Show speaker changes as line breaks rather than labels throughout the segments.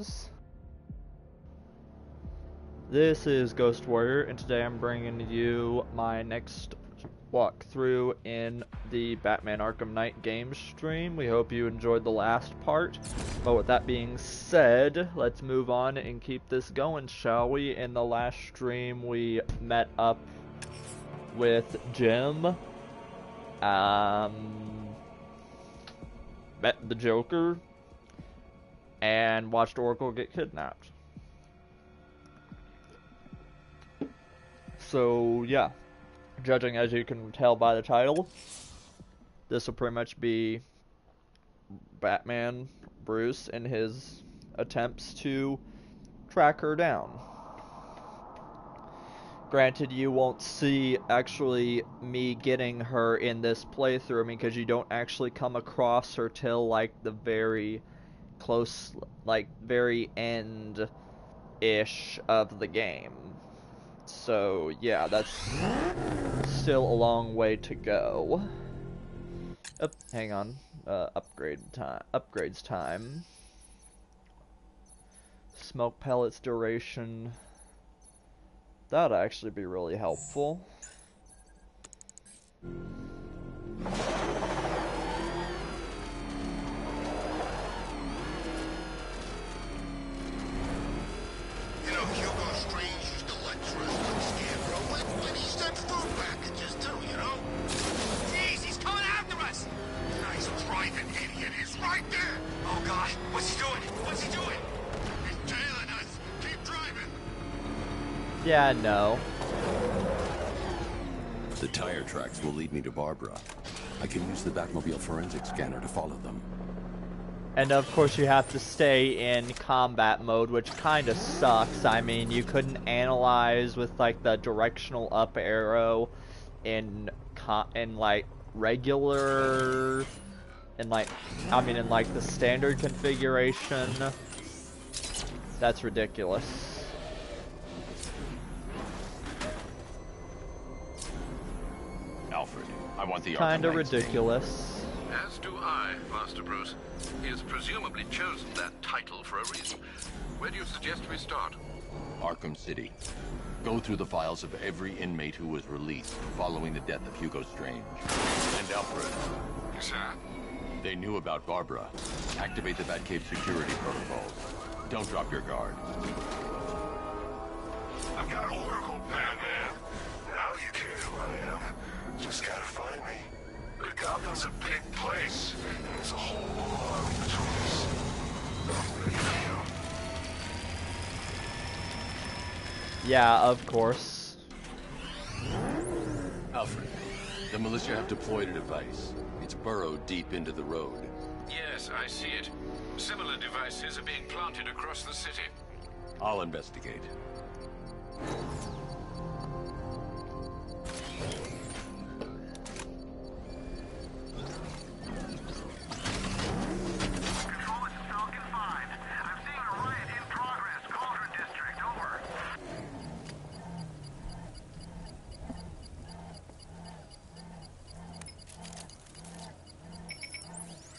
friends. This is Ghost Warrior, and today I'm bringing you my next walkthrough in the Batman Arkham Knight game stream. We hope you enjoyed the last part, but with that being said, let's move on and keep this going, shall we? In the last stream, we met up with Jim, met the Joker, and watched Oracle get kidnapped. So, yeah, judging as you can tell by the title, this will pretty much be Batman, Bruce, in his attempts to track her down. Granted, you won't see actually me getting her in this playthrough, because you don't actually come across her till, like, the very close, like, very end-ish of the game. So, yeah, that's still a long way to go. Hang on. Upgrades time. Smoke pellets duration. That'd actually be really helpful. Yeah, no.
The tire tracks will lead me to Barbara. I can use the Batmobile forensic scanner to follow them.
And of course you have to stay in combat mode, which kind of sucks. I mean, you couldn't analyze with like the directional up arrow in like regular, in like the standard configuration. That's ridiculous.
Alfred, I want the
Kinda ridiculous.
As do I, Master Bruce. He has presumably chosen that title for a reason. Where do you suggest we start?
Arkham City. Go through the files of every inmate who was released following the death of Hugo Strange. And Alfred.
Yes, sir.
They knew about Barbara. Activate the Batcave security protocols. Don't drop your guard.
I've got Oracle, Batman. Now you care who I am. Just gotta find me. But Gotham's a big place, and there's a whole lot between us. I'm ready for you.
Yeah, of course.
Alfred, the militia have deployed a device. It's burrowed deep into the road.
Yes, I see it. Similar devices are being planted across the city.
I'll investigate.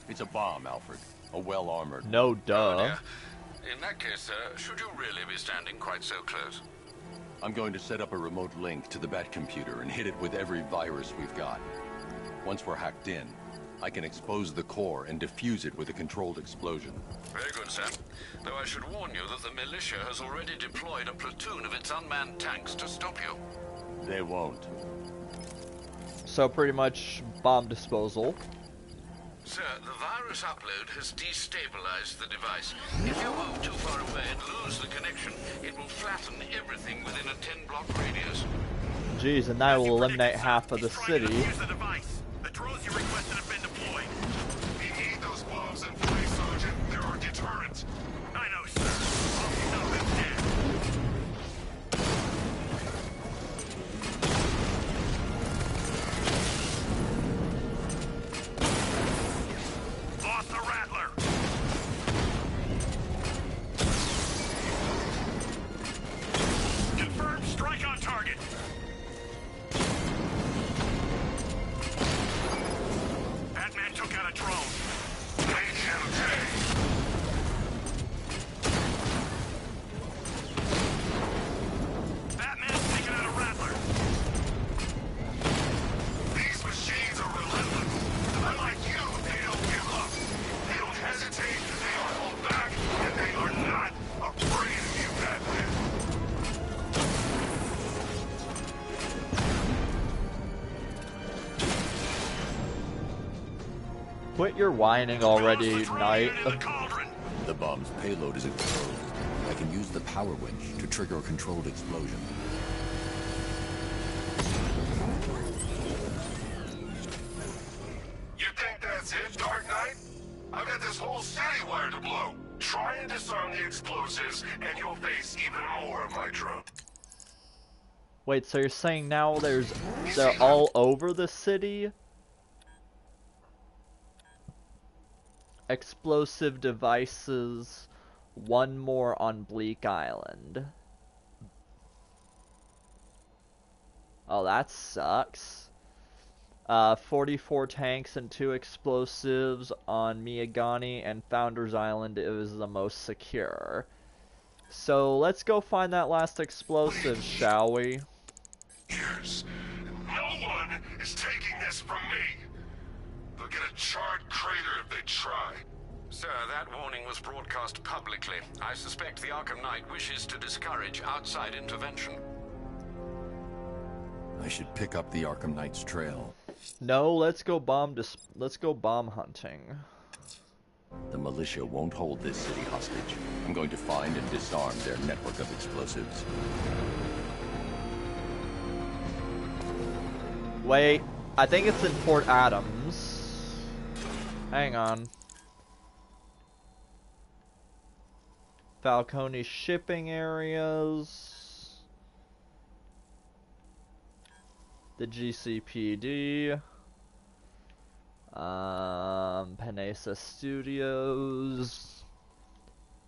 It's a bomb, Alfred. A well-armored...
No, duh.
Oh, dear. In that case, should you really be standing quite so close?
I'm going to set up a remote link to the Batcomputer and hit it with every virus we've got. Once we're hacked in, I can expose the core and defuse it with a controlled explosion.
Very good, sir. Though I should warn you that the militia has already deployed a platoon of its unmanned tanks to stop you.
They won't.
So pretty much bomb disposal.
Sir, the virus upload has destabilized the device. If you move too far away and lose the connection, it will flatten everything within a 10-block radius.
Jeez, and that will eliminate half of the city.
Use the device. The drones you requested have been deployed. We need those bombs in place, Sergeant. They're our deterrent. I know, sir. I'll know them dead. Lost the Rattler. Confirmed strike on target.
quit your whining already, Knight?
The bomb's payload is exposed. I can use the power winch to trigger a controlled explosion.
You think that's it, Dark Knight? I've got this whole city wired to blow. Try and disarm the explosives, and you'll face even more of my drone.
Wait, so you're saying now they're all over the city? Explosive devices, one more on Bleak Island. Oh, that sucks. 44 tanks and 2 explosives on Miyagani, and Founders Island is the most secure. So let's go find that last explosive, shall we?
Years. No one is taking this from me. They'll get a charred crater if they try.
Sir, that warning was broadcast publicly. I suspect the Arkham Knight wishes to discourage outside intervention.
I should pick up the Arkham Knight's trail.
No, let's go bomb hunting.
The militia won't hold this city hostage. I'm going to find and disarm their network of explosives.
Wait, I think it's in Port Adams. Hang on. Falcone shipping areas. The GCPD. Panessa Studios.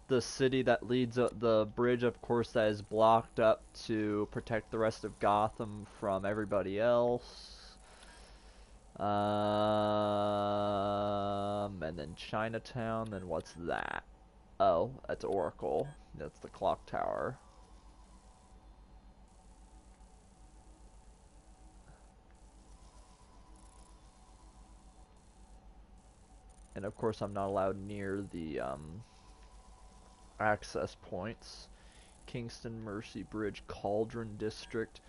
The city that leads the bridge, of course, that is blocked up to protect the rest of Gotham from everybody else. And then Chinatown, then what's that? Oh, that's Oracle. That's the clock tower. And of course I'm not allowed near the access points. Kingston, Mercy Bridge, Cauldron District.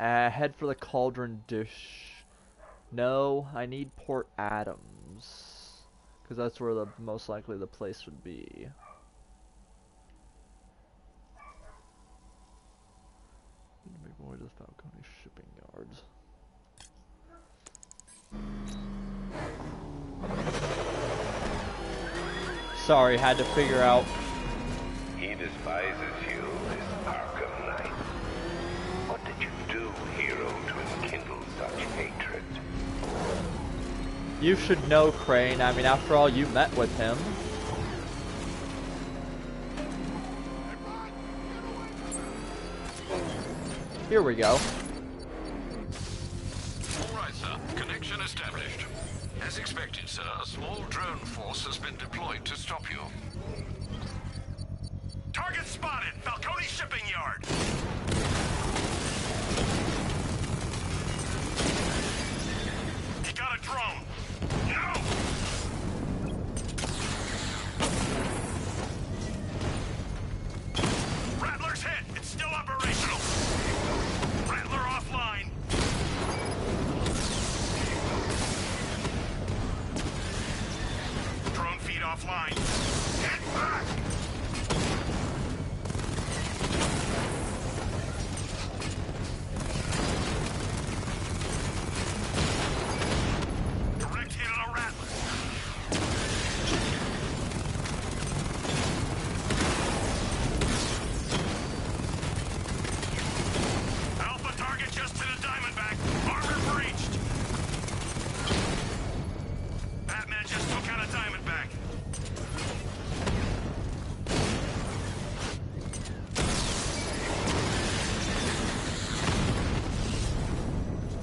Head for the Cauldron Dish. No, I need Port Adams, because that's where the most likely the place would be. Need to make my way to the Falcone shipping yards. Sorry, had to figure out.
He despises you, this Arkham Knight. What did you do, hero, to enkindle such hatred?
You should know, Crane. I mean, after all, you met with him. Here we go.
All right, sir. Connection established. As expected, sir, a small drone force has been deployed to stop you.
Target spotted! Falcone shipping yard! He got a drone! No! Rattler's hit! It's still operational! Rattler offline! Drone feed offline. Get back! Direct hit on a Rattler. Alpha target just to the Diamondback. Armor breached. Batman just took out a Diamondback.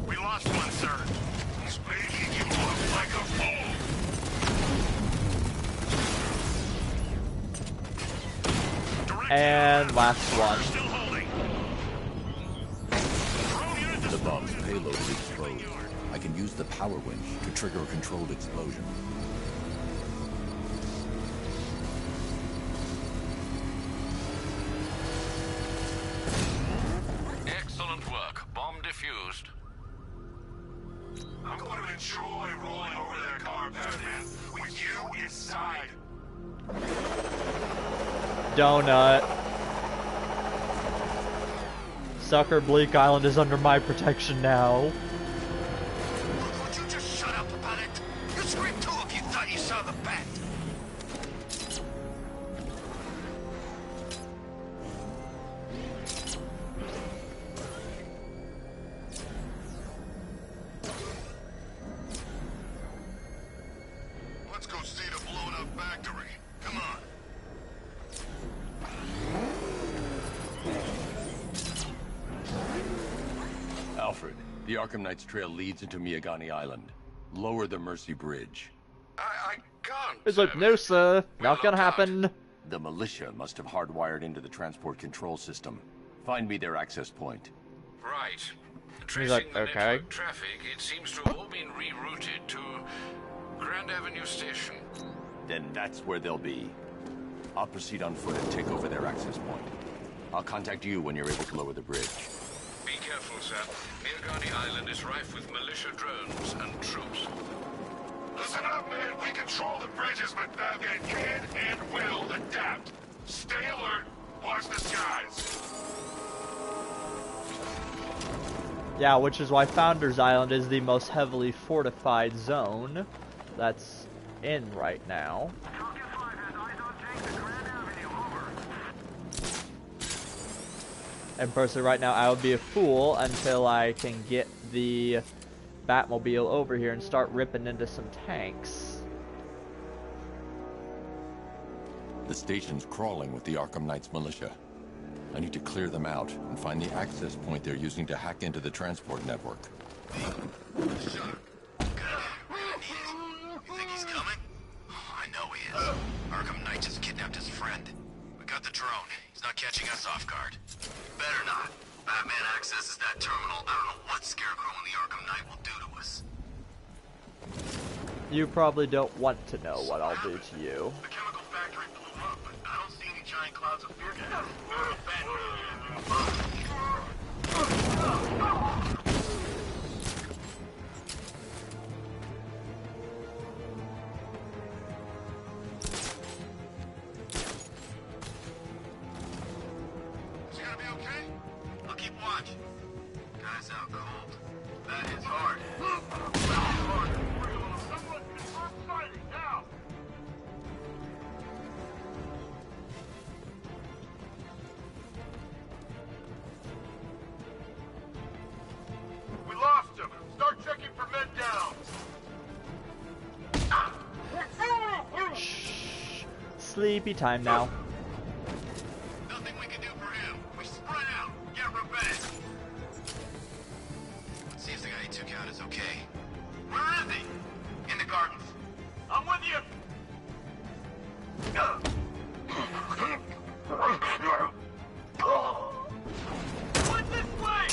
We lost one, sir. He's making you look like a fool. Direct
And
hit.
last one.
Still holding. Drone unit
The bomb's
disposed.
payload is exposed. I can use the power winch to trigger a controlled explosion.
Excellent work. Bomb defused.
I'm going to enjoy rolling over that car, Batman, with you inside.
Donut. Sucker Bleak Island is under my protection now.
Would you just shut up about it? You scream too if you thought you saw the bat.
Let's go see the blown up factory. Come on.
Alfred, the Arkham Knight's trail leads into Miagani Island. Lower the Mercy Bridge.
I can't.
It's like, no sir, not gonna happen.
The militia must have hardwired into the transport control system. Find me their access point.
Right.
He's
Tracing
like,
the
okay.
network traffic, it seems to have all been rerouted to Grand Avenue Station.
Then that's where they'll be. I'll proceed on foot and take over their access point. I'll contact you when you're able to lower the bridge.
Be careful, sir. Miagani Island is rife with militia drones and troops.
Listen up, man. We control the bridges, but Batman can and will adapt. Stay alert. Watch the skies.
Yeah, which is why Founders Island is the most heavily fortified zone that's in right now. And personally, right now, I would be a fool until I can get the Batmobile over here and start ripping into some tanks.
The station's crawling with the Arkham Knight's militia. I need to clear them out and find the access point they're using to hack into the transport network.
You think he's coming? I know he is. Arkham Knight just kidnapped his friend. We got the drone. He's not catching us off guard. Better not. Batman accesses that terminal. I don't know what Scarecrow and the Arkham Knight will do to us.
You probably don't want to know what I'll do to you.
The chemical factory blew up, but I don't see any giant clouds of fear gas. Is he gonna be okay? I'll keep watch. Guy's out cold. That is hard. Someone confirm sighting now. We lost him. Start checking for men down.
Shh. Sleepy time now.
Nothing we can do for him. We spread out. Get revenge. Let's see if the guy he took out is okay. Where is he? In the gardens. I'm with you. What's this way?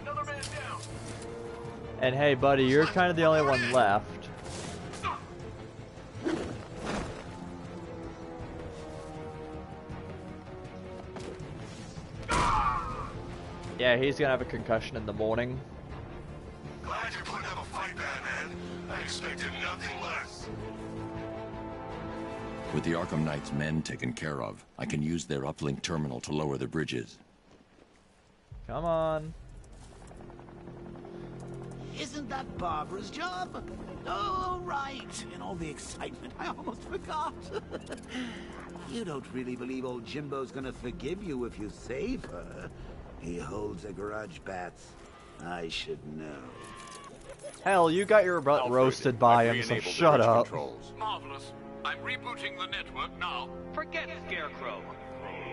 Another man down.
And hey, buddy, you're kind of the only one left. Yeah, he's gonna have a concussion in the morning.
Glad you're putting up a fight, Batman. I expected nothing less.
With the Arkham Knight's men taken care of, I can use their uplink terminal to lower the bridges.
Come on.
Isn't that Barbara's job? Oh, right. In all the excitement, I almost forgot. You don't really believe old Jimbo's gonna forgive you if you save her. He holds a grudge, Bats. I should know.
Hell, you got your butt roasted by him, so shut up.
Marvelous. I'm rebooting the network now.
Forget Scarecrow.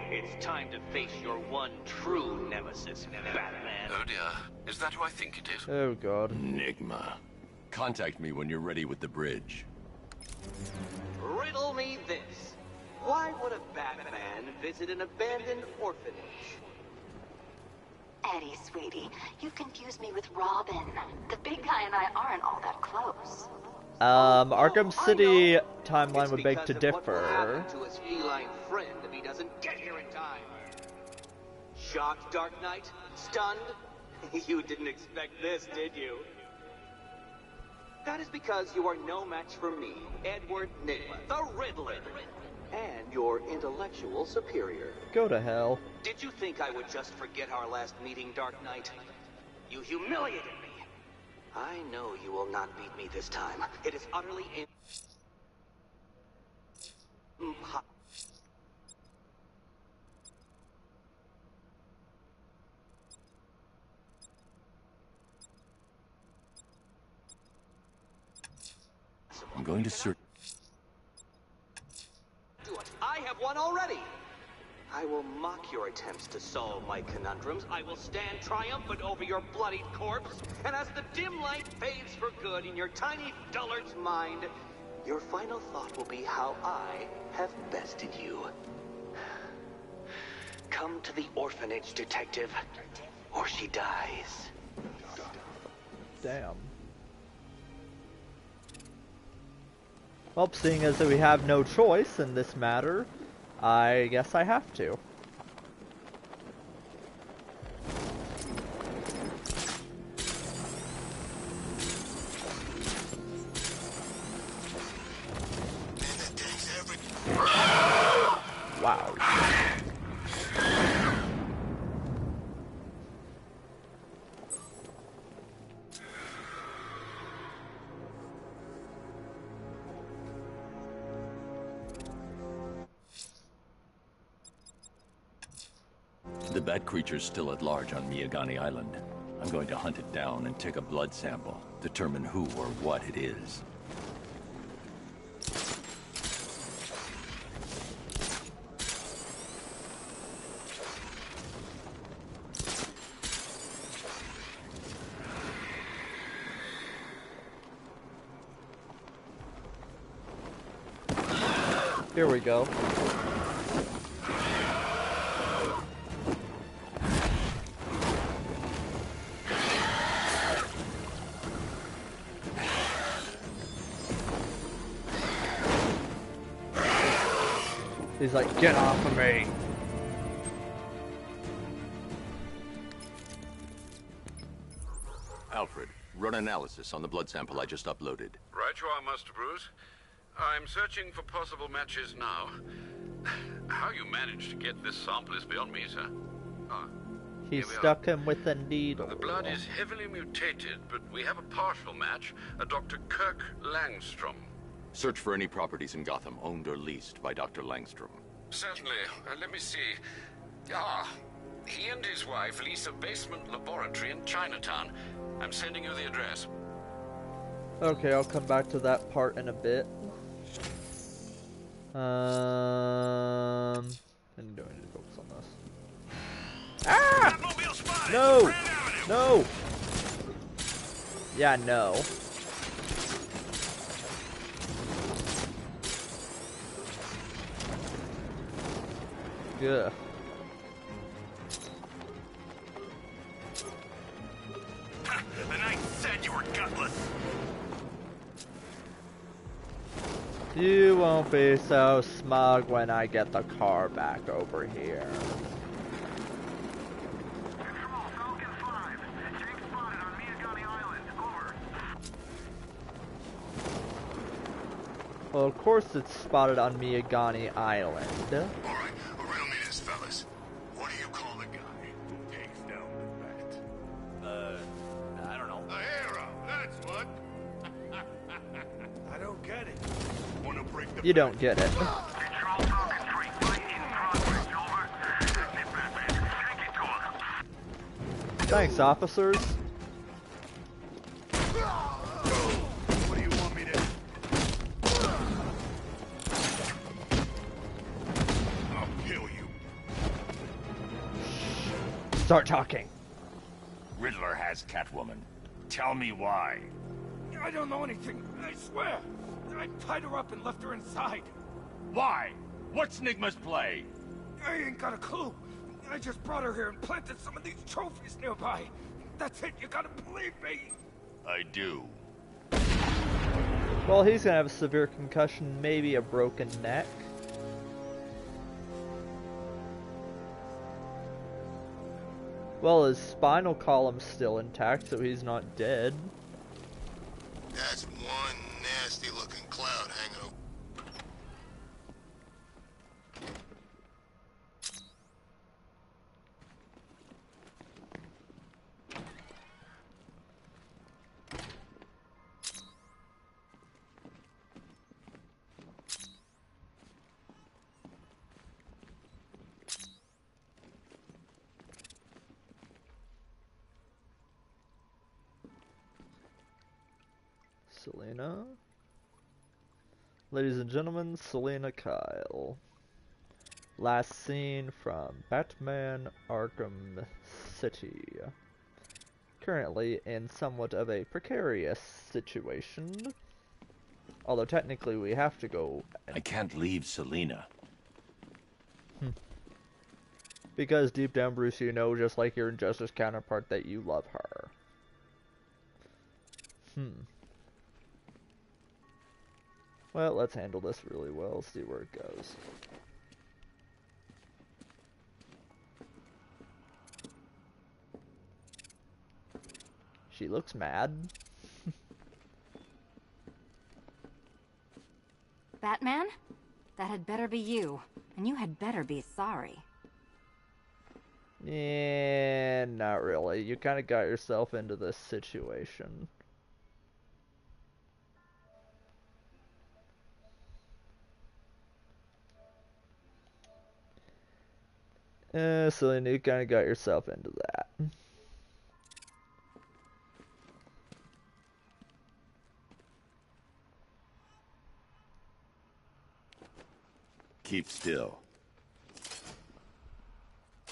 It's time to face your one true nemesis, Batman.
Oh dear. Is that who I think it is?
Oh god.
Enigma. Contact me when you're ready with the bridge.
Riddle me this. Why would a Batman visit an abandoned orphanage?
Eddie, sweetie, you confused me with Robin. The big guy and I aren't all that close.
Arkham City timeline
It's
would beg to
because of what will
differ.
happen to his feline friend if he doesn't get here in time. Shocked, Dark Knight? Stunned? You didn't expect this, did you? That is because you are no match for me, Edward Nigma, the Riddler, and your intellectual superior.
Go to hell.
Did you think I would just forget our last meeting, Dark Knight? You humiliated me. I know you will not beat me this time. It is utterly
I'm going to search.
do it. I have one already. I will mock your attempts to solve my conundrums. I will stand triumphant over your bloodied corpse. And as the dim light fades for good in your tiny dullard's mind, your final thought will be how I have bested you. Come to the orphanage, detective, or she dies.
Damn. Well, seeing as we have no choice in this matter, I guess I have to. Wow.
The bat creature's still at large on Miyagani Island. I'm going to hunt it down and take a blood sample, determine who or what it is.
Here we go. He's like, get off of me.
Alfred, run analysis on the blood sample I just uploaded.
Right you are, Master Bruce. I'm searching for possible matches now. How you managed to get this sample is beyond me, sir. Ah,
He
here we
stuck him with a needle.
The blood is heavily mutated, but we have a partial match, a Dr. Kirk Langstrom.
Search for any properties in Gotham owned or leased by Dr. Langstrom.
Certainly. Let me see. Ah, he and his wife lease a basement laboratory in Chinatown. I'm sending you the address.
Okay, I'll come back to that part in a bit. Didn't do any focus on this. Ah! No! No! Yeah, no. Ugh.
The knight said you were gutless.
You won't be so smug when I get the car back over here.
Control, Falcon 5. Jake spotted on Miyagani Island. Over.
Well, of course it's spotted on Miyagani Island.
Alright, riddle me this, fellas. What do you call the guy who takes down the bat?
I don't know.
A hero, that's what. I don't get it. Wanna break the
You don't get it.
Control, Falcon 3. Fight in progress. Over. That's it, Batman. Take it to him.
Thanks, officers.
What do you want me to... I'll kill you.
Start talking.
Riddler has Catwoman. Tell me why.
I don't know anything, I swear. I tied her up and left her inside.
Why? What's Nigma's play?
I ain't got a clue. I just brought her here and planted some of these trophies nearby. That's it, you gotta believe me.
I do.
Well, he's gonna have a severe concussion, maybe a broken neck. Well, his spinal column's still intact, so he's not dead.
That's one nasty looking cloud hanging over.
Selena. Ladies and gentlemen, Selena Kyle. Last seen from Batman Arkham City. Currently in somewhat of a precarious situation. Although technically we have to go...
I can't leave Selena.
Because deep down, Bruce, you know, just like your Injustice counterpart, that you love her. Well, let's handle this really well, see where it goes. She looks mad.
Batman? That had better be you. And you had better be sorry.
Yeah, not really. You kind of got yourself into this situation. So you kind of got yourself into that.
Keep still.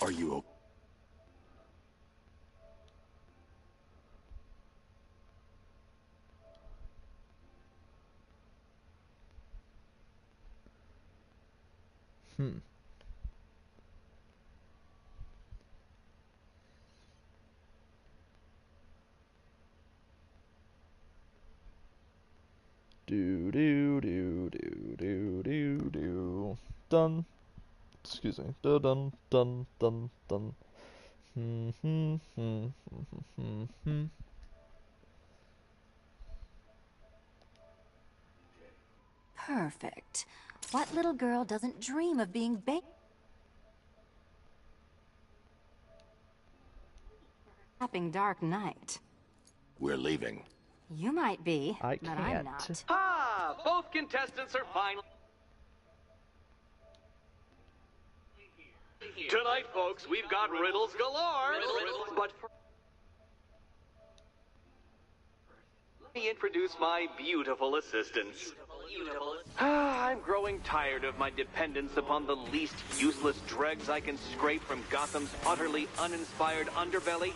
Are you okay?
Do do do do do do do. Done. Excuse me. Dun dun dun dun dun.
Perfect. What little girl doesn't dream of being Happy Dark Knight?
We're leaving.
You might be,
I
but
can't.
I'm not.
Ah, both contestants are finally... Tonight, folks, we've got riddles galore. But for... Let me introduce my beautiful assistants. I'm growing tired of my dependence upon the least useless dregs I can scrape from Gotham's utterly uninspired underbelly.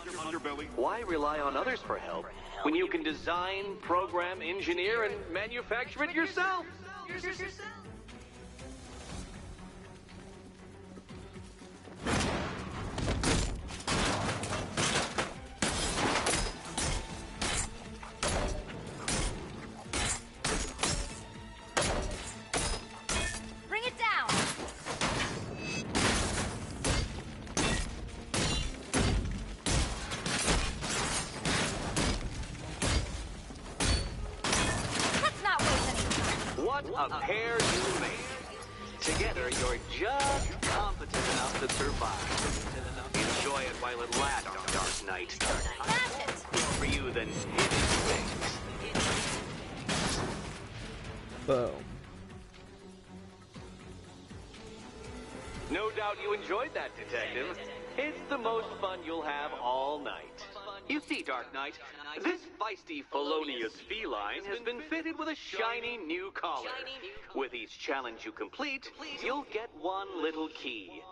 Why rely on others for help when you can design, program, engineer, and manufacture it yourself?
Bring it down! Let's not waste any time.
What a pair you make. Together, you're just competent enough to survive. Enjoy it while it lasts, Dark Knight.
Smash it!
For you than hidden things.
Boom.
No doubt you enjoyed that, Detective. It's the most fun you'll have all night. You see, Dark Knight, this feisty, felonious feline has been fitted with a shiny new collar. With each challenge you complete, you'll get one little key.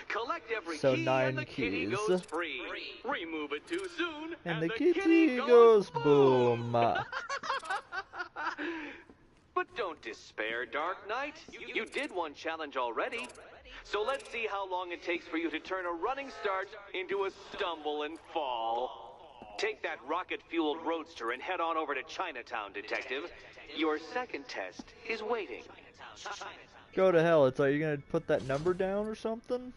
Collect every
So
key
9
and the kitty
keys.
goes free. Remove it too soon
And the kitty goes boom.
But Don't despair, Dark Knight. You did one challenge already. So let's see how long it takes for you to turn a running start into a stumble and fall. Take that rocket-fueled roadster and head on over to Chinatown, Detective. Your second test is waiting.
Go to hell. It's like, you gonna put that number down or something?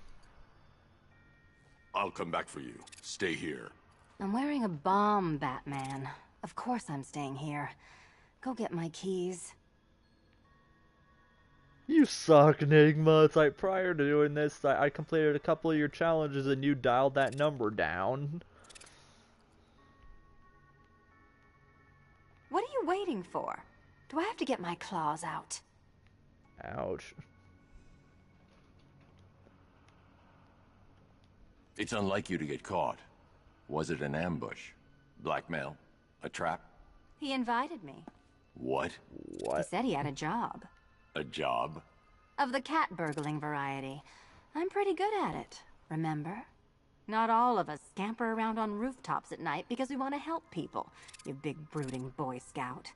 I'll come back for you. Stay here.
I'm wearing a bomb, Batman. Of course I'm staying here. Go get my keys.
You suck, Enigma. It's like, prior to doing this, I completed a couple of your challenges and you dialed that number down.
What are you waiting for? Do I have to get my claws out?
Ouch.
It's unlike you to get caught. Was it an ambush? Blackmail? A trap?
He invited me.
What?
He said he had a job.
A job?
Of the cat burgling variety. I'm pretty good at it, remember? Not all of us scamper around on rooftops at night because we want to help people, you big brooding Boy Scout.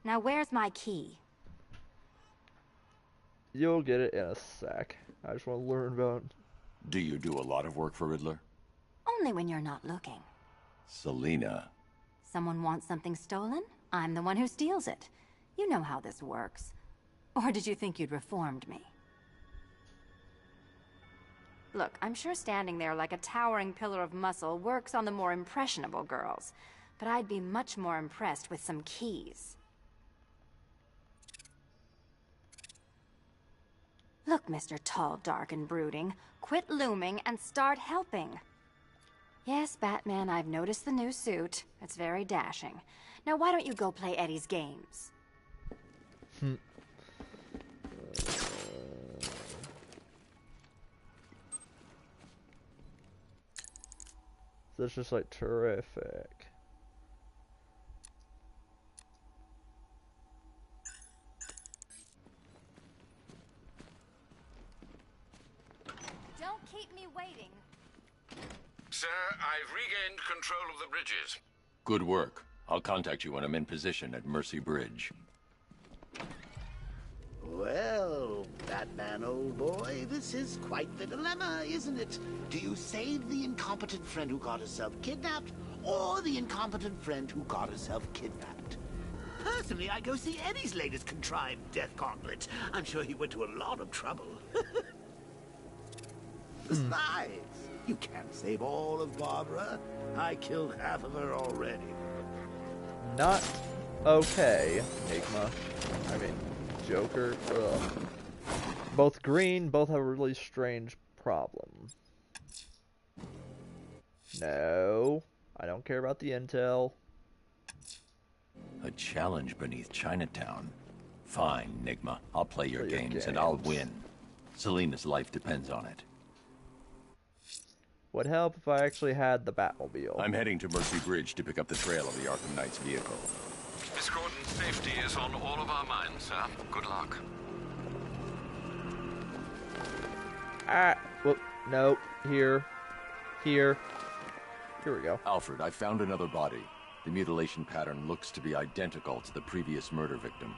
Now where's my key?
You'll get it in a sec. I just want to learn about...
Do you do a lot of work for Riddler?
Only when you're not looking.
Selina.
Someone wants something stolen? I'm the one who steals it. You know how this works. Or did you think you'd reformed me? Look, I'm sure standing there like a towering pillar of muscle works on the more impressionable girls. But I'd be much more impressed with some keys. Look, Mr. Tall, Dark, and Brooding. Quit looming and start helping. Yes, Batman, I've noticed the new suit. It's very dashing. Now why don't you go play Eddie's games?
That's just like terrific.
Don't keep me waiting.
Sir, I've regained control of the bridges.
Good work. I'll contact you when I'm in position at Mercy Bridge.
Well, Batman, old boy, this is quite the dilemma, isn't it? Do you save the incompetent friend who got herself kidnapped, or the incompetent friend who got herself kidnapped? Personally, I go see Eddie's latest contrived death gauntlet. I'm sure he went to a lot of trouble. Besides, you can't save all of Barbara. I killed half of her already.
Not okay, Enigma. I mean, Joker. Ugh. Both green, both have a really strange problem. No, I don't care about the intel.
A challenge beneath Chinatown. Fine, Enigma. I'll play your games and I'll win. Selina's life depends on it.
Would help if I actually had the Batmobile.
I'm heading to Mercy Bridge to pick up the trail of the Arkham Knight's vehicle.
Miss Gordon's safety is on all of our minds, sir. Good luck.
Whoop, no, here. Here we go.
Alfred, I found another body. The mutilation pattern looks to be identical to the previous murder victim.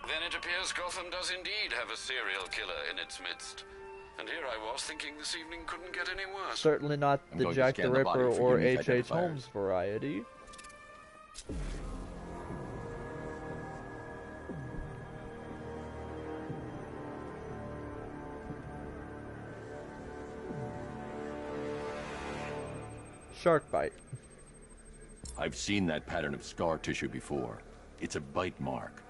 Then it appears Gotham does indeed have a serial killer in its midst. And here I was thinking this evening couldn't get any worse.
Certainly not the Jack the Ripper or H.H. Holmes variety. Shark bite.
I've seen that pattern of scar tissue before. It's a bite mark.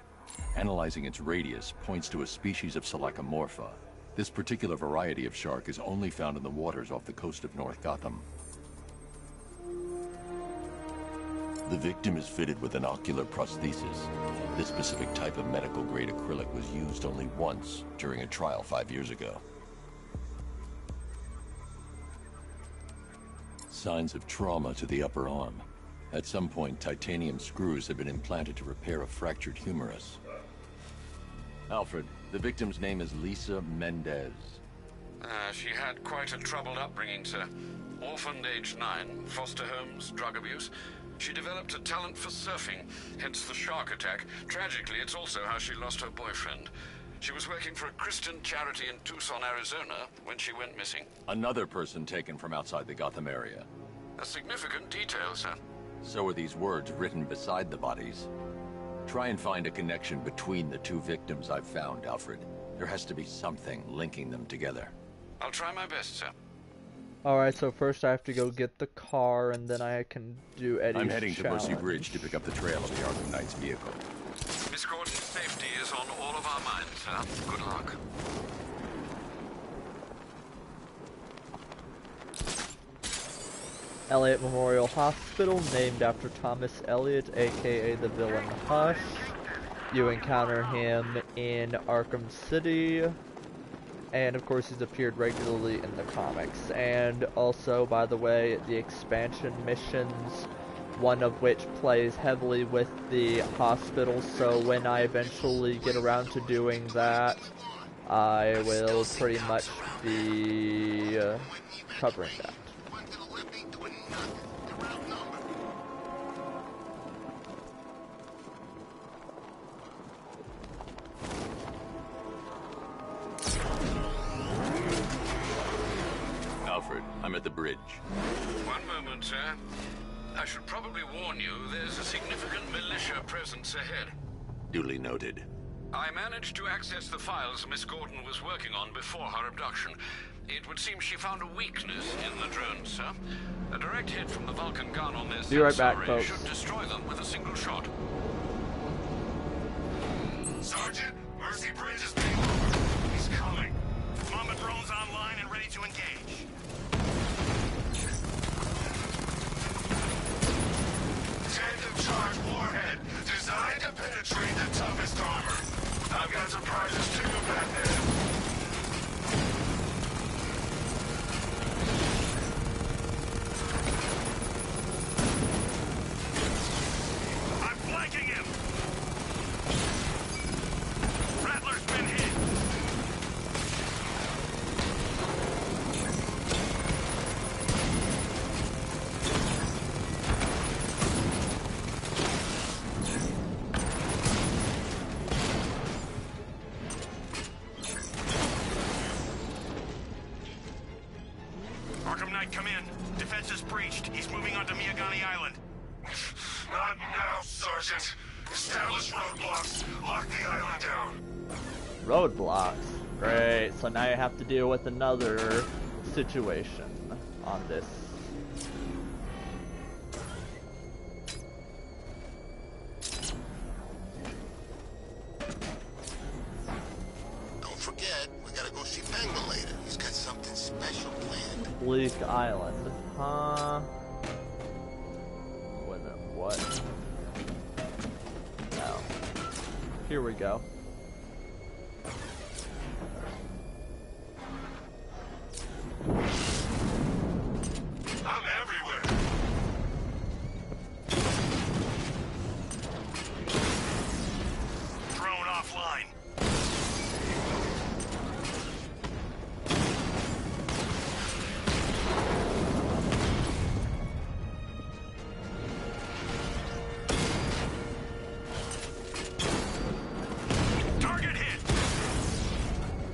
Analyzing its radius points to a species of Selachomorpha. This particular variety of shark is only found in the waters off the coast of North Gotham. The victim is fitted with an ocular prosthesis. This specific type of medical-grade acrylic was used only once during a trial 5 years ago. Signs of trauma to the upper arm. At some point, titanium screws have been implanted to repair a fractured humerus. Alfred, the victim's name is Lisa Mendez.
She had quite a troubled upbringing, sir. Orphaned age 9, foster homes, drug abuse. She developed a talent for surfing, hence the shark attack. Tragically, it's also how she lost her boyfriend. She was working for a Christian charity in Tucson, Arizona, when she went missing.
Another person taken from outside the Gotham area.
A significant detail, sir.
So are these words written beside the bodies. Try and find a connection between the two victims I've found, Alfred. There has to be something linking them together.
I'll try my best, sir.
Alright, so first I have to go get the car, and then I can do Eddie's
I'm heading to
challenge.
Mercy Bridge to pick up the trail of the Arkham Knight's vehicle.
Miss Gordon's safety is on all of our minds, sir. Good luck.
Elliott Memorial Hospital, named after Thomas Elliott, aka the villain Hush. You encounter him in Arkham City, and of course he's appeared regularly in the comics. And also, by the way, the expansion missions, one of which plays heavily with the hospital, so when I eventually get around to doing that, I will pretty much be covering that.
Alfred, I'm at the bridge.
One moment, sir. I should probably warn you, there's a significant militia presence ahead.
Duly noted.
I managed to access the files Miss Gordon was working on before her abduction. It would seem she found a weakness in the drones, sir. A direct hit from the Vulcan gun on their
Be right
sensor
back,
array
folks.
should destroy them with a single shot.
Sergeant, Mercy Bridge is being over. He's coming.
Mama drone's online and ready to engage.
Tandem charge warhead, designed to penetrate the toughest armor. I've got surprises too, Batman.
I'm flanking him. Rattler's been hit. Arkham Knight, come in. Defense is breached. He's moving onto Miyagani Island.
Not now, Sergeant. Establish roadblocks. Lock the island down.
Roadblocks. Great, so now you have to deal with another situation on this.
Don't forget, we gotta go see Penguin later. He's got something special planned.
Bleak Island, huh? Wait a minute, what? Oh. Here we go.
I'm everywhere.
Drone offline. Target hit.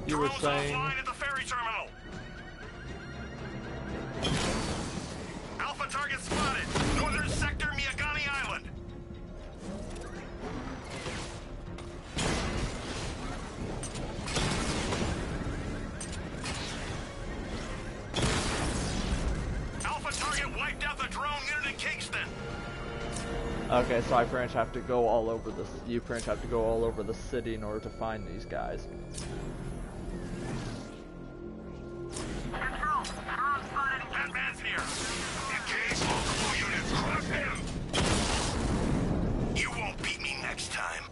You were
Drone's
saying...
offline at the ferry terminal. Alpha target spotted. Northern sector, Miyagani Island. Alpha target wiped out the drone unit in Kingston.
Okay, so I pretty much have to go all over this. You pretty much have to go all over the city in order to find these guys.
Control, drone spotted. Batman's here.
Engage multiple units. Crush him.
You won't beat me next time.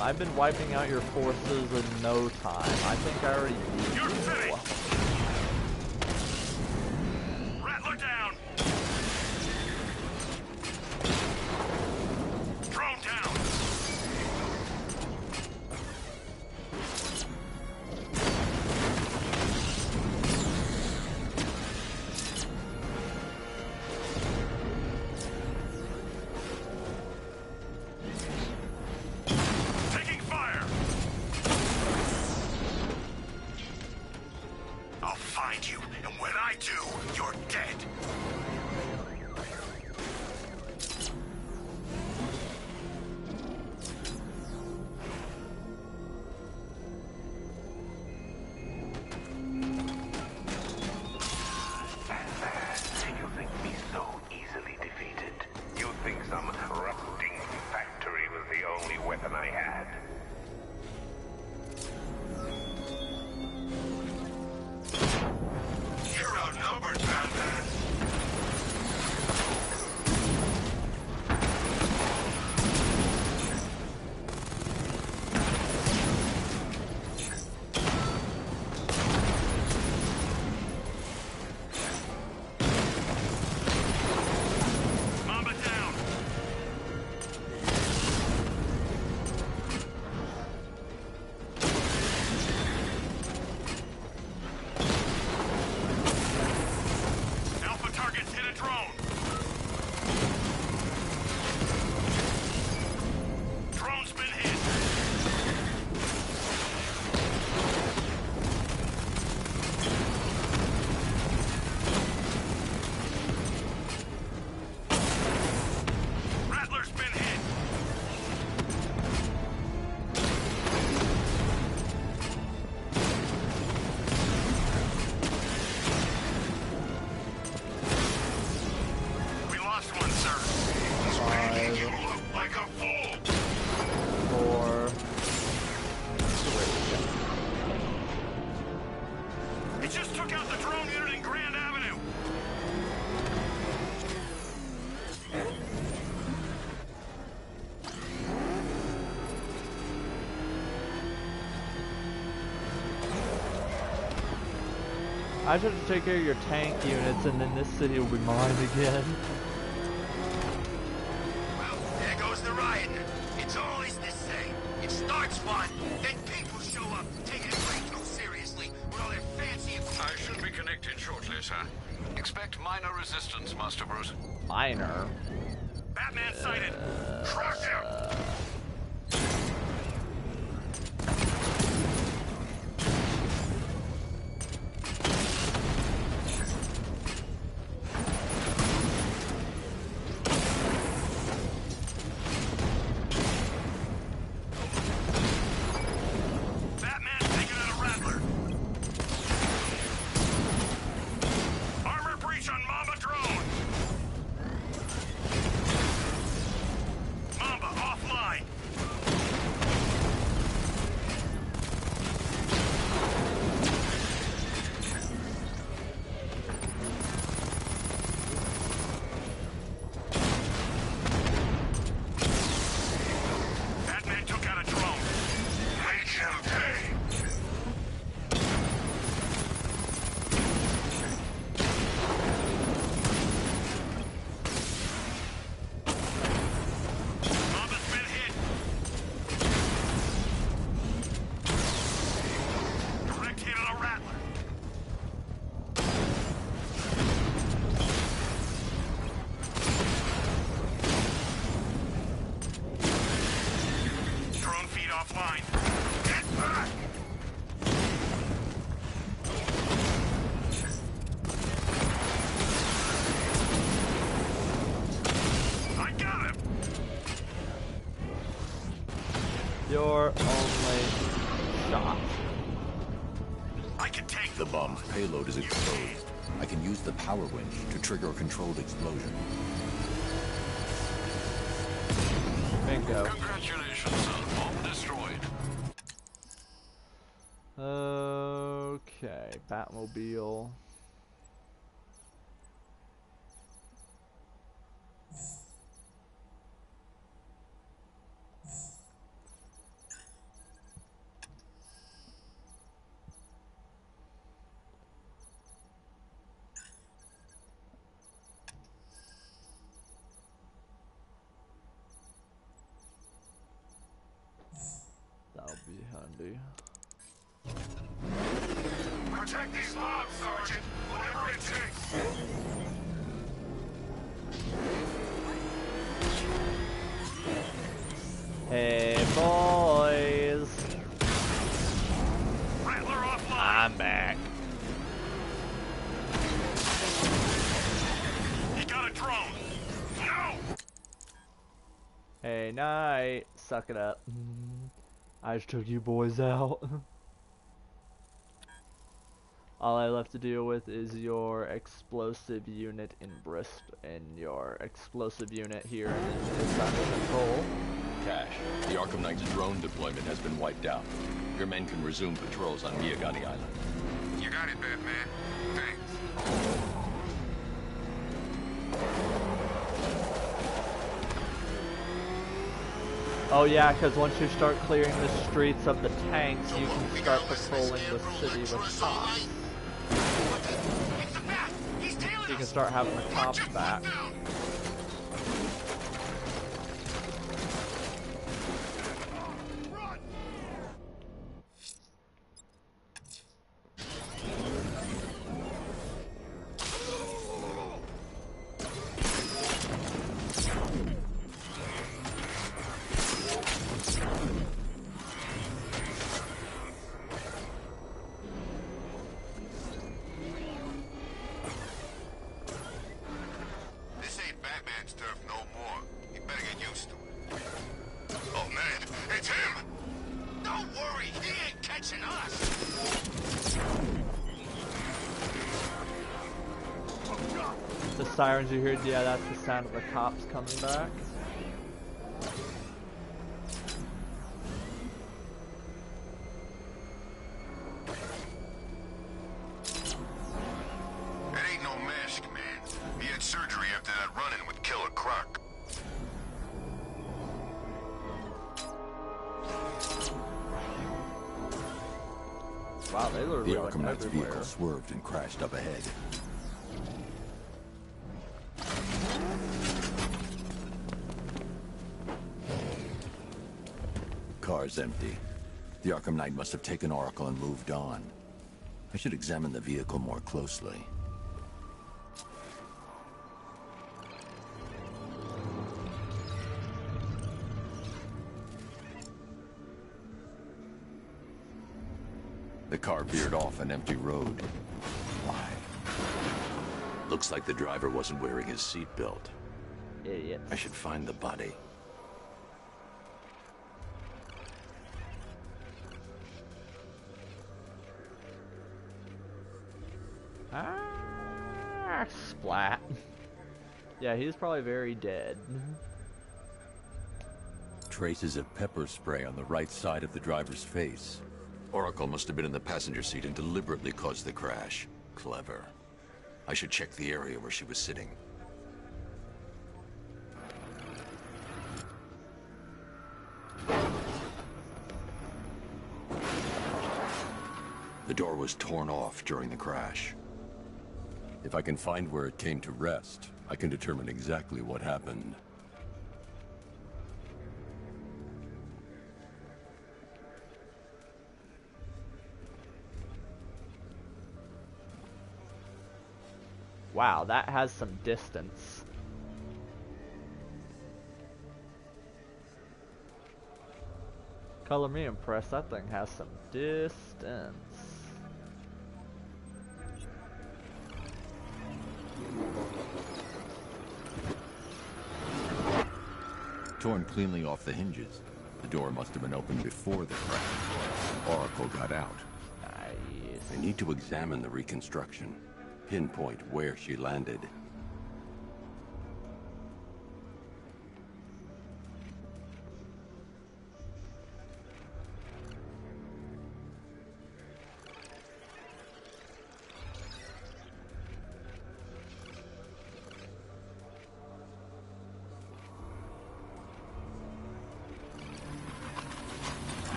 I've been wiping out your forces in no time. I think I already beat
You're
you.
finished. Rattler down. Drone down. I'll find you, and when I do, you're dead.
You think me so easily defeated? You think some rusting factory was the only weapon I had?
You're outnumbered, Batman.
Mamba down. Alpha targets hit a drone. Drone's been hit. Rattler's been hit. We lost one, sir.
You look like a fool.
4, 3.
It just took out the drone unit in Grand Avenue.
I should take care of your tank units, and then this city will be mine again.
Well, there goes the riot. It's always the same. It starts one, then people show up, taking it way too seriously with all their fancy
I should be connecting shortly, sir. Expect minor resistance, Master Bruce.
Minor.
Batman sighted.
Crush him.
Batman's taking out a Rattler. Armor breach on Mamba drone. Mamba offline. Batman took out a drone.
Make him pay.
Mamba's been hit. Direct hit on a Rattler. Drone feed offline. Get back! I got him!
Your only shot.
I can take
The bomb's payload is exposed. I can use the power winch to trigger a controlled explosion.
Bingo.
Congratulations, son. Bomb destroyed.
Okay, Batmobile. That'll be handy.
Protect these mobs, Sergeant. Whatever it takes.
Hey boys,
Rattler offline.
I'm back. night. Suck it up. I just took you boys out. All I left to deal with is your explosive unit in Bristol, and your explosive unit here is under control.
Cash, the Arkham Knight's drone deployment has been wiped out. Your men can resume patrols on Miyagani Island.
You got it, Batman. Thanks.
Oh yeah, because once you start clearing the streets of the tanks, you can start patrolling the city with cops. You can start having the cops back. The sirens you heard, yeah, that's the sound of the cops coming back.
That ain't no mask, man. He had surgery after that run-in with Killer Croc.
Wow, they literally
The
went
Arkham Knight's
everywhere.
vehicle swerved and crashed up ahead. Car's empty. The Arkham Knight must have taken Oracle and moved on. I should examine the vehicle more closely. The car veered off an empty road. Why? Looks like the driver wasn't wearing his seatbelt.
Idiot.
I should find the body.
Ah, splat. Yeah, he's probably very dead.
Traces of pepper spray on the right side of the driver's face. Oracle must have been in the passenger seat and deliberately caused the crash. Clever. I should check the area where she was sitting. The door was torn off during the crash. If I can find where it came to rest, I can determine exactly what happened.
Wow, that has some distance. Color me impressed, that thing has some distance.
Torn cleanly off the hinges. The door must have been opened before the crash. Oracle got out.
Nice.
I need to examine the reconstruction. Pinpoint where she landed.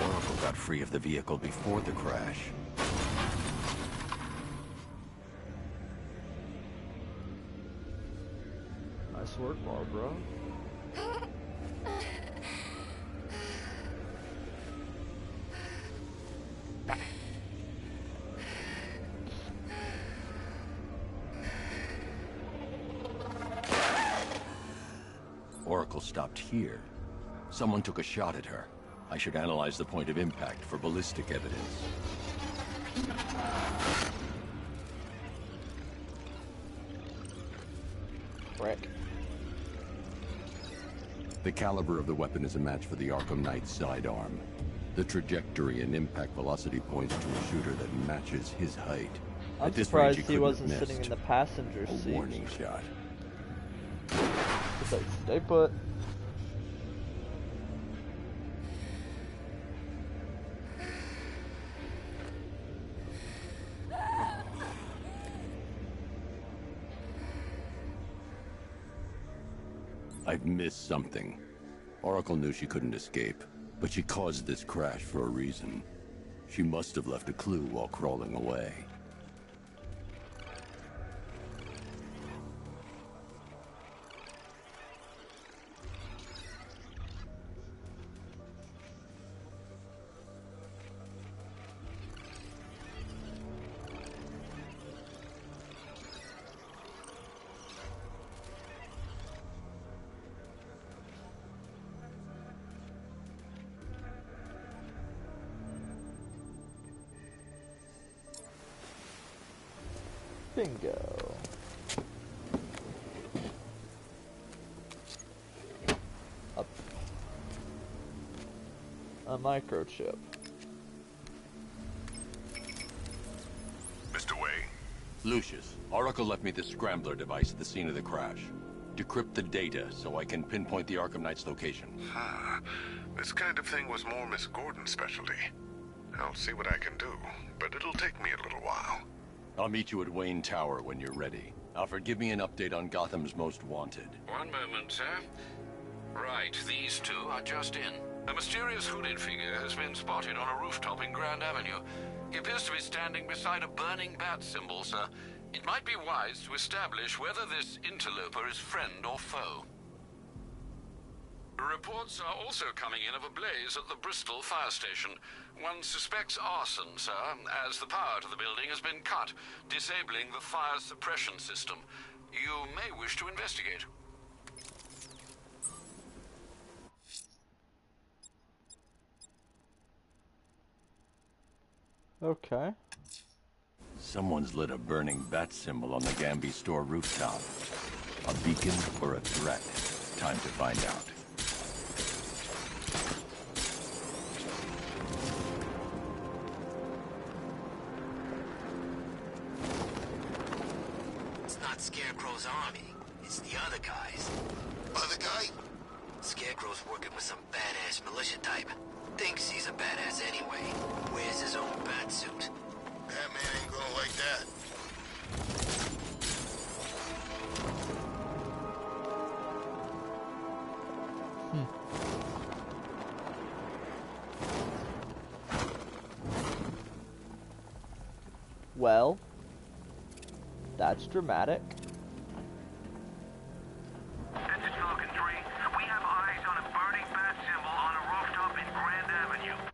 Oracle got free of the vehicle before the crash.
Nice work, Barbara.
Oracle stopped here. Someone took a shot at her. I should analyze the point of impact for ballistic evidence.
Frick.
The caliber of the weapon is a match for the Arkham Knight's sidearm. The trajectory and impact velocity points to a shooter that matches his height.
I'm
At this
surprised
range,
he wasn't
couldn't have
sitting in
missed.
the passenger
A
seat.
warning shot.
It's like, stay put.
I've missed something. Oracle knew she couldn't escape, but she caused this crash for a reason. She must have left a clue while crawling away.
Bingo. Up. A microchip.
Mr. Way?
Lucius, Oracle left me the scrambler device at the scene of the crash. Decrypt the data so I can pinpoint the Arkham Knight's location.
This kind of thing was more Miss Gordon's specialty. I'll see what I can do, but it'll take me a little while.
I'll meet you at Wayne Tower when you're ready. Alfred, give me an update on Gotham's Most Wanted.
One moment, sir. Right, these two are just in. A mysterious hooded figure has been spotted on a rooftop in Grand Avenue. He appears to be standing beside a burning bat symbol, sir. It might be wise to establish whether this interloper is friend or foe. Reports are also coming in of a blaze at the Bristol fire station. One suspects arson, sir, as the power to the building has been cut, disabling the fire suppression system. You may wish to investigate.
Okay.
Someone's lit a burning bat symbol on the Gamby store rooftop. A beacon or a threat? Time to find out.
It's not Scarecrow's army. It's the other guys.
Other guy?
Scarecrow's working with some badass militia type. Thinks he's a badass anyway. Wears his own bat suit.
Batman ain't gonna like that.
Well, that's dramatic.
This is Falcon 3. We have eyes on a burning bat symbol on a rooftop in Grand Avenue.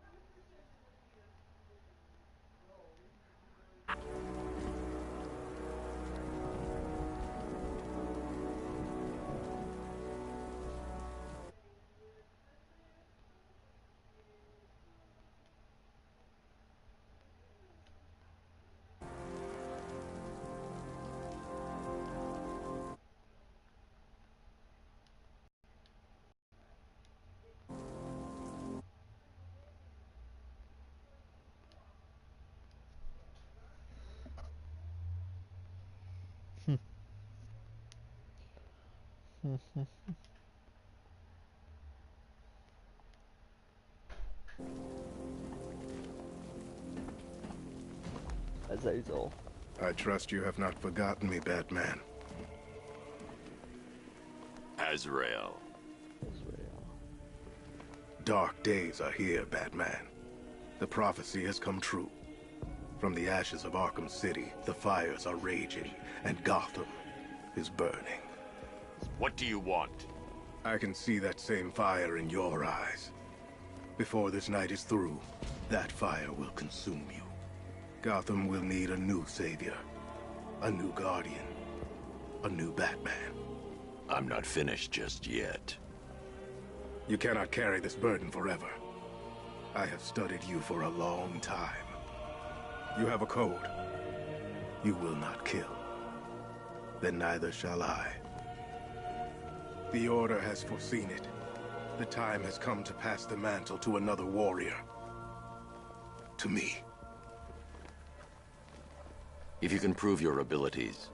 Azazel.
I trust you have not forgotten me, Batman.
Azrael.
Dark days are here, Batman. The prophecy has come true. From the ashes of Arkham City, the fires are raging, and Gotham is burning.
What do you want?
I can see that same fire in your eyes. Before this night is through, that fire will consume you. Gotham will need a new savior, a new guardian, a new Batman.
I'm not finished just yet.
You cannot carry this burden forever. I have studied you for a long time. You have a code. You will not kill. Then neither shall I. The Order has foreseen it, The time has come to pass the mantle to another warrior. To me.
If you can prove your abilities,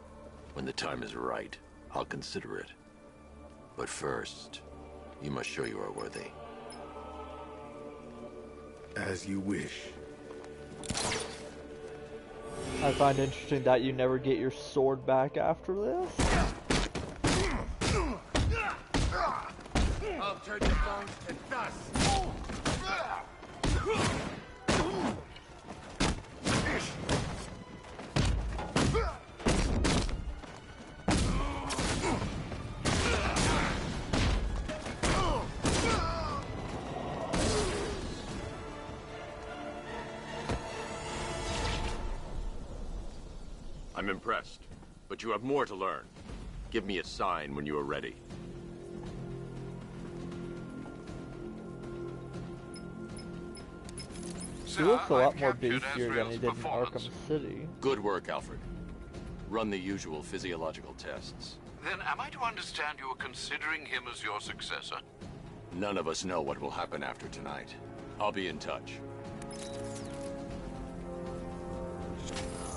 when the time is right, I'll consider it. But first, you must show you are worthy.
As you wish.
I find interesting that you never get your sword back after this.
I'll turn your bones to dust.
I'm impressed, but you have more to learn. Give me a sign when you are ready.
He looks a lot more beefier than he did in Arkham City.
Good work, Alfred. Run the usual physiological tests.
Then am I to understand you are considering him as your successor?
None of us know what will happen after tonight. I'll be in touch.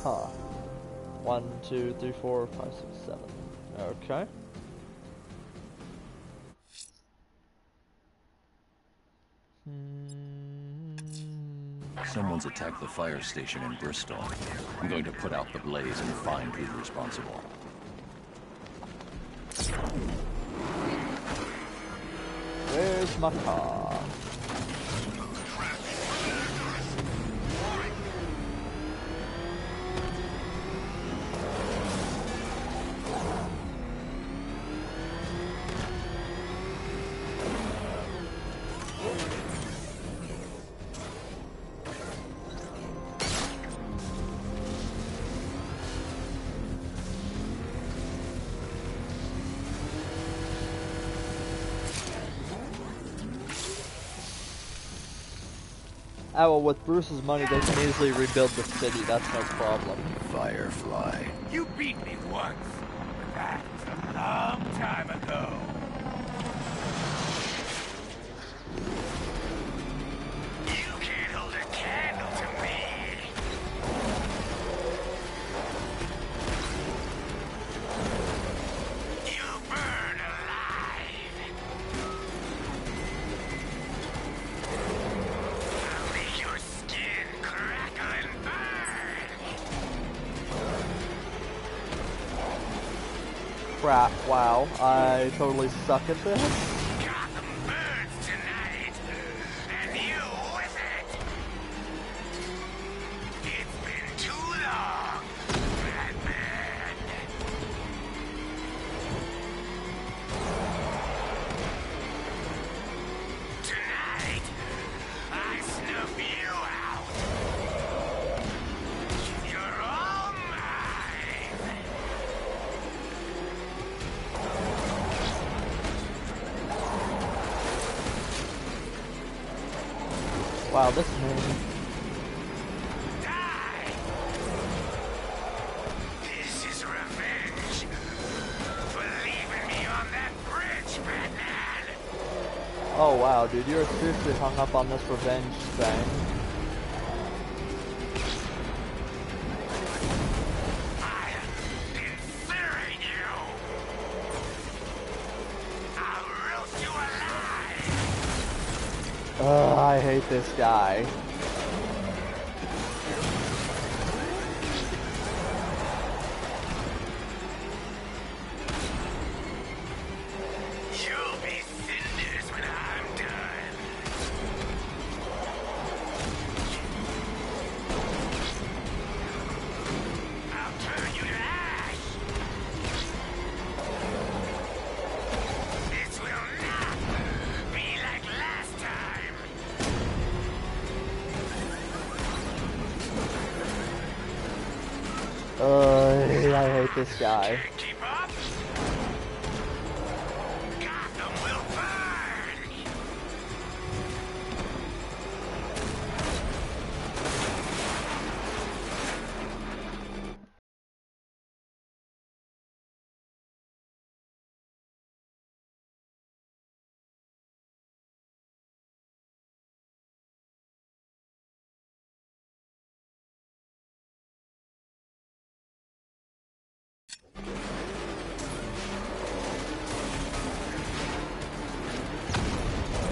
Huh. 1, 2, 3, 4, 5, 6, 7. Okay.
Someone's attacked the fire station in Bristol. I'm going to put out the blaze and find who's responsible.
Where's my car? Ah, well, with Bruce's money, they can easily rebuild the city. That's no problem.
Firefly.
You beat me once, but that's a long time ago.
You can't hold a candle to me. You burn alive. I'll make your skin crackle and burn.
Crap, wow. I totally suck at this.
Gotham burns tonight, and you with it. It's been too long, Batman. Tonight, I snuff you out. You're all mine.
Wow, this man.
Die! This is revenge for leaving me on that bridge, Batman.
Oh wow, dude, you're seriously hung up on this revenge thing.
I'll incinerate you. I'll roast you alive.
Ugh, I hate this guy.
You'll be cinders when I'm done. I'll turn you to ash. This will not be like last time.
I hate this guy.
Keep up. Gotham will burn.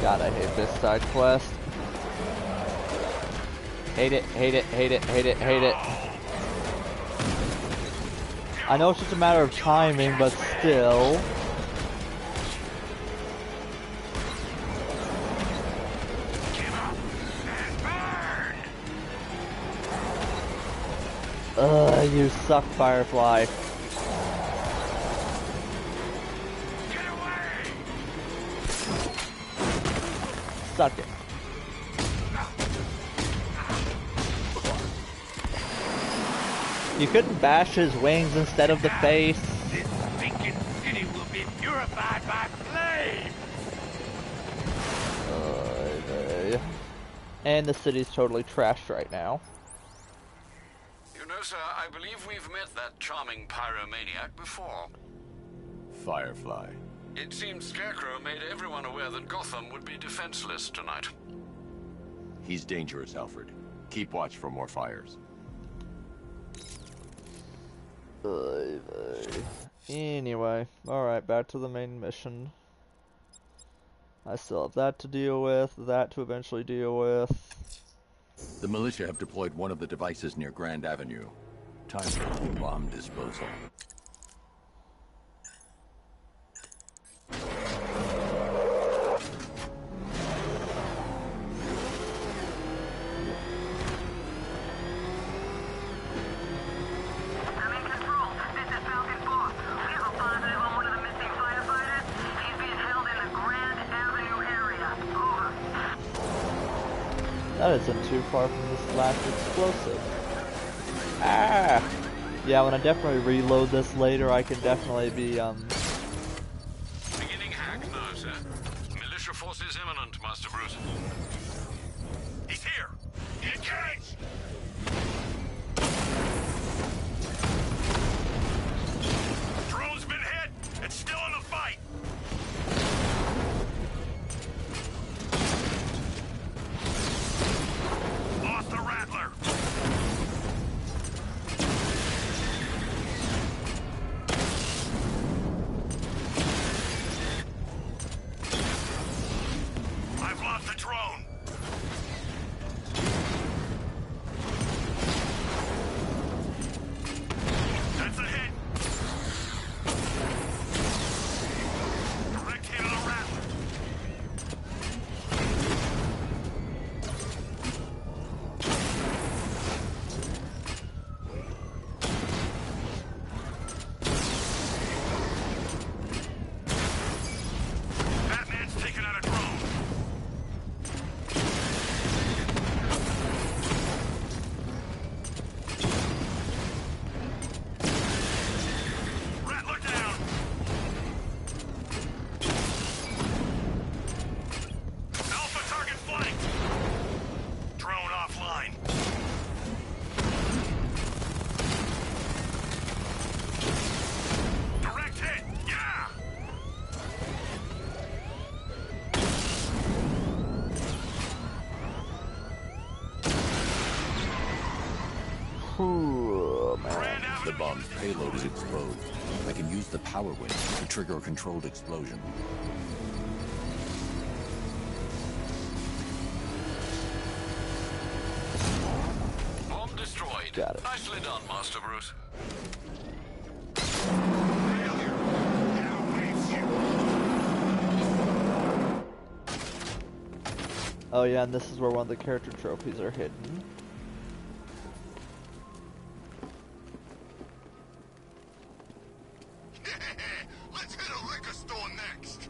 God, I hate this side quest. Hate it, hate it, hate it, hate it, hate it. I know it's just a matter of timing, but still. Ugh, you suck, Firefly. Suck it. You couldn't bash his wings instead of the face.
This stinking city will be purified by flame.
And the city's totally trashed right now.
You know, sir, I believe we've met that charming pyromaniac before.
Firefly.
It seems Scarecrow made everyone aware that Gotham would be defenseless tonight.
He's dangerous, Alfred. Keep watch for more fires.
Anyway, alright, back to the main mission. I still have that to deal with, that to eventually deal with.
The militia have deployed one of the devices near Grand Avenue. Time for bomb disposal.
That isn't too far from this last explosive. Ah! Yeah, when I definitely reload this later, I can definitely be,
Beginning hack now, sir. Militia forces imminent, Master Bruce.
He's here! Engage! Drone's been hit! It's still in the fight! Lost the Rattler! I've lost the drone! That's a hit! Direct hit on the Rattler! Batman's taken out a drone! Rattler down! Alpha target flanked! Drone offline. Direct hit! Yeah!
Ooh, man.
The bomb's payload is exposed. I can use the power winch to trigger a controlled explosion.
Bomb destroyed.
Got it.
Nicely done, Master Bruce.
Oh yeah, and this is where one of the character trophies are hidden.
Let's hit a liquor store next!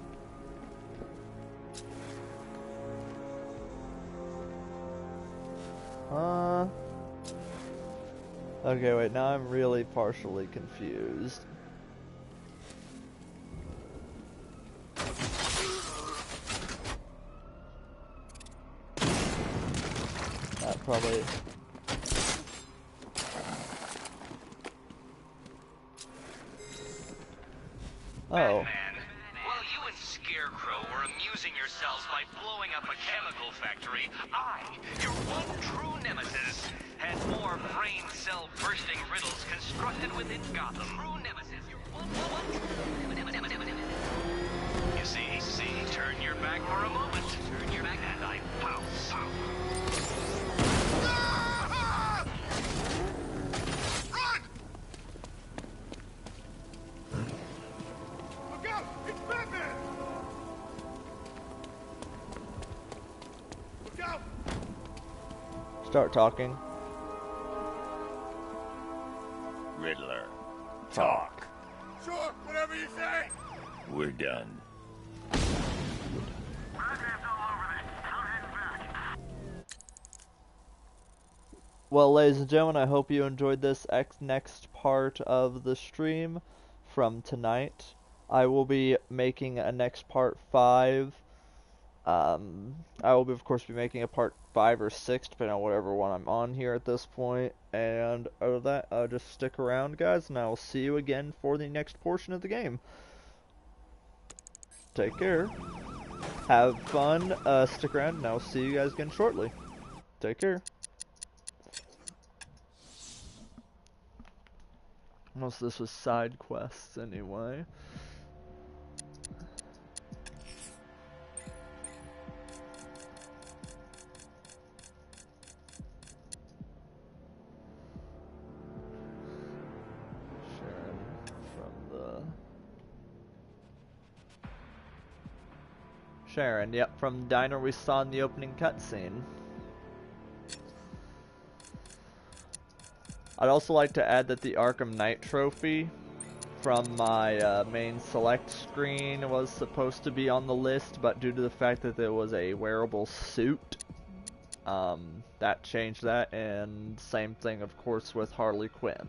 Okay, wait, now I'm really partially confused. That probably... Oh.
Batman, while you and Scarecrow were amusing yourselves by blowing up a chemical factory, I, your one true nemesis, had more brain cell bursting riddles constructed within Gotham. True nemesis, your one true nemesis. You see, turn your back for a moment.
Start talking.
Riddler, talk.
Sure, whatever you say.
We're done.
Well, ladies and gentlemen, I hope you enjoyed this next part of the stream from tonight. I will be making a next part 5. I will, of course, be making a part 5 or 6, depending on whatever one I'm on here at this point. And other than that, just stick around, guys, and I will see you again for the next portion of the game. Take care. Have fun. Stick around, and I will see you guys again shortly. Take care. Most of this was side quests anyway. Sharon, yep, from the diner we saw in the opening cutscene. I'd also like to add that the Arkham Knight trophy from my main select screen was supposed to be on the list, but due to the fact that there was a wearable suit, that changed that, and same thing, of course, with Harley Quinn.